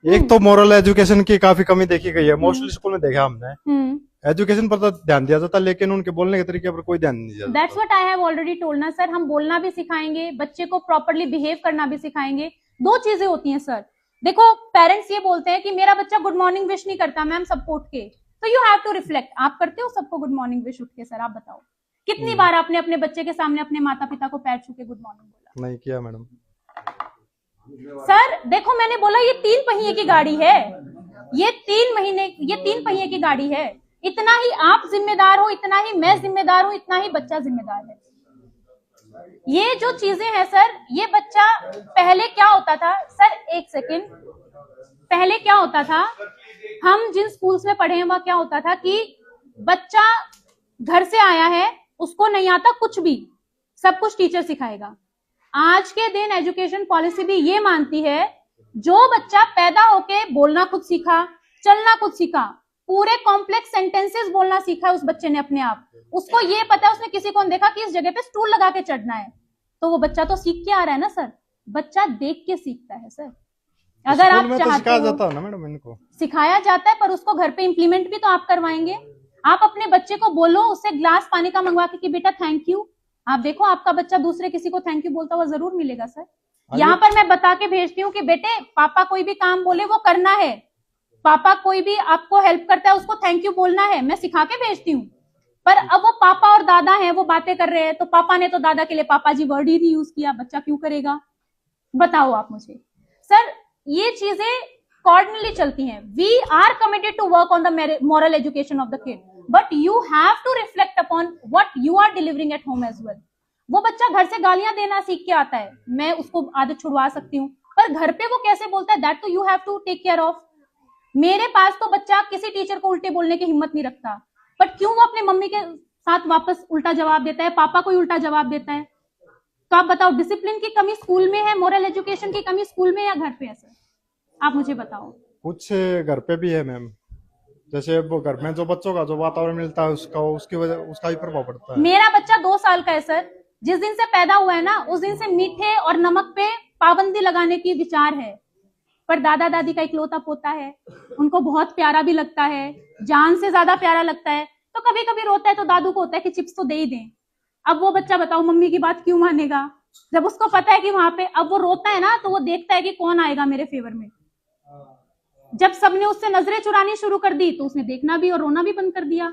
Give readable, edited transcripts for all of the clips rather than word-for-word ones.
एक तो moral education की काफी कमी देखी गई है, मोस्टली स्कूल में देखा हमने। एजुकेशन पर तो ध्यान दिया जाता, लेकिन उनके बोलने के तरीके पर कोई ध्यान नहीं दिया जाता। That's what I have already told ना सर, हम बोलना भी सिखाएंगे, बच्चे को प्रॉपर्ली बिहेव करना भी सिखाएंगे। दो चीजें होती हैं सर, देखो पेरेंट्स ये बोलते हैं कि मेरा बच्चा गुड मॉर्निंग विश नहीं करता मैम सबको उठ के, तो यू हैव टू रिफ्लेक्ट, आप करते हो सबको गुड मॉर्निंग विश उठ के? सर आप बताओ कितनी बार आपने अपने बच्चे के सामने अपने माता पिता को पैर छू के गुड मॉर्निंग बोला? नहीं किया मैडम। सर देखो मैंने बोला ये 3 पहिए की गाड़ी है, ये 3 पहिए की गाड़ी है, इतना ही आप जिम्मेदार हो, इतना ही मैं जिम्मेदार हूं, इतना ही बच्चा जिम्मेदार है। ये जो चीजें हैं सर, ये बच्चा पहले क्या होता था सर, एक सेकेंड, पहले क्या होता था, हम जिन स्कूल्स में पढ़े हैं वह क्या होता था कि बच्चा घर से आया है, उसको नहीं आता कुछ भी, सब कुछ टीचर सिखाएगा। आज के दिन एजुकेशन पॉलिसी भी ये मानती है, जो बच्चा पैदा होके बोलना खुद सीखा, चलना खुद सीखा, पूरे कॉम्प्लेक्स सेंटेंसेस बोलना सीखा है उस बच्चे ने अपने आप, उसको ये पता है, उसने किसी को देखा कि इस जगह पे स्टूल लगा के चढ़ना है, तो वो बच्चा तो सीख के आ रहा है ना सर, बच्चा देख के सीखता है सर। अगर आप चाहते हो जाता है ना मैडम, इनको सिखाया जाता है, पर उसको घर पे इंप्लीमेंट भी तो आप करवाएंगे। आप अपने बच्चे को बोलो, उससे ग्लास पानी का मंगवा के कि बेटा थैंक यू, आप देखो आपका बच्चा दूसरे किसी को थैंक यू बोलता हुआ जरूर मिलेगा सर। यहाँ पर मैं बता के भेजती हूँ कि बेटे पापा कोई भी काम बोले वो करना है, पापा कोई भी आपको हेल्प करता है उसको थैंक यू बोलना है, मैं सिखा के भेजती हूँ। पर अब वो पापा और दादा हैं, वो बातें कर रहे हैं, तो पापा ने तो दादा के लिए पापा जी वर्ड ही नहीं यूज किया, बच्चा क्यों करेगा? बताओ आप मुझे सर। ये चीजें कॉर्डिनली चलती हैं। We are committed to work on the moral education of the kid, but you have to reflect upon what you are delivering at home as well. वो बच्चा घर से गालियां देना सीख के आता है, मैं उसको आदत छुड़वा सकती हूँ, पर घर पे वो कैसे बोलता है, दैट तो you have to take care of. मेरे पास तो बच्चा किसी टीचर को उल्टे बोलने की हिम्मत नहीं रखता, बट क्यों वो अपनी मम्मी के साथ वापस उल्टा जवाब देता है, पापा को उल्टा जवाब देता है? तो आप बताओ, डिसिप्लिन की कमी स्कूल में है, मोरल एजुकेशन की कमी स्कूल में या घर पे है सर? आप मुझे बताओ। कुछ घर पे भी है मैम, जैसे वो घर में जो बच्चों का जो वातावरण मिलता है उसका, उसकी वजह उसका भी प्रभाव पड़ता है। मेरा बच्चा 2 साल का है सर, जिस दिन से पैदा हुआ है ना उस दिन से मीठे और नमक पे पाबंदी लगाने की विचार है, पर दादा दादी का इकलौता पोता है, उनको बहुत प्यारा भी लगता है, जान से ज्यादा प्यारा लगता है, तो कभी कभी रोता है तो दादू को होता है कि चिप्स तो दे ही दें। अब वो बच्चा बताओ मम्मी की बात क्यों मानेगा, जब उसको पता है कि वहां पे, अब वो रोता है ना तो वो देखता है कि कौन आएगा मेरे फेवर में। जब सबने उससे नजरें चुरानी शुरू कर दी तो उसने देखना भी और रोना भी बंद कर दिया।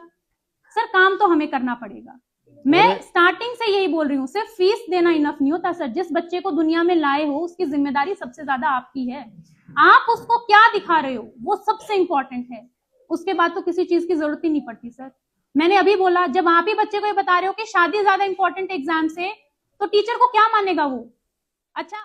सर काम तो हमें करना पड़ेगा। मैं स्टार्टिंग से यही बोल रही हूँ, सिर्फ फीस देना इनफ नहीं होता सर, जिस बच्चे को दुनिया में लाए हो उसकी जिम्मेदारी सबसे ज्यादा आपकी है। आप उसको क्या दिखा रहे हो वो सबसे इंपॉर्टेंट है, उसके बाद तो किसी चीज की जरूरत ही नहीं पड़ती सर। मैंने अभी बोला, जब आप ही बच्चे को ये बता रहे हो कि शादी ज्यादा इंपॉर्टेंट एग्जाम से, तो टीचर को क्या मानेगा वो? अच्छा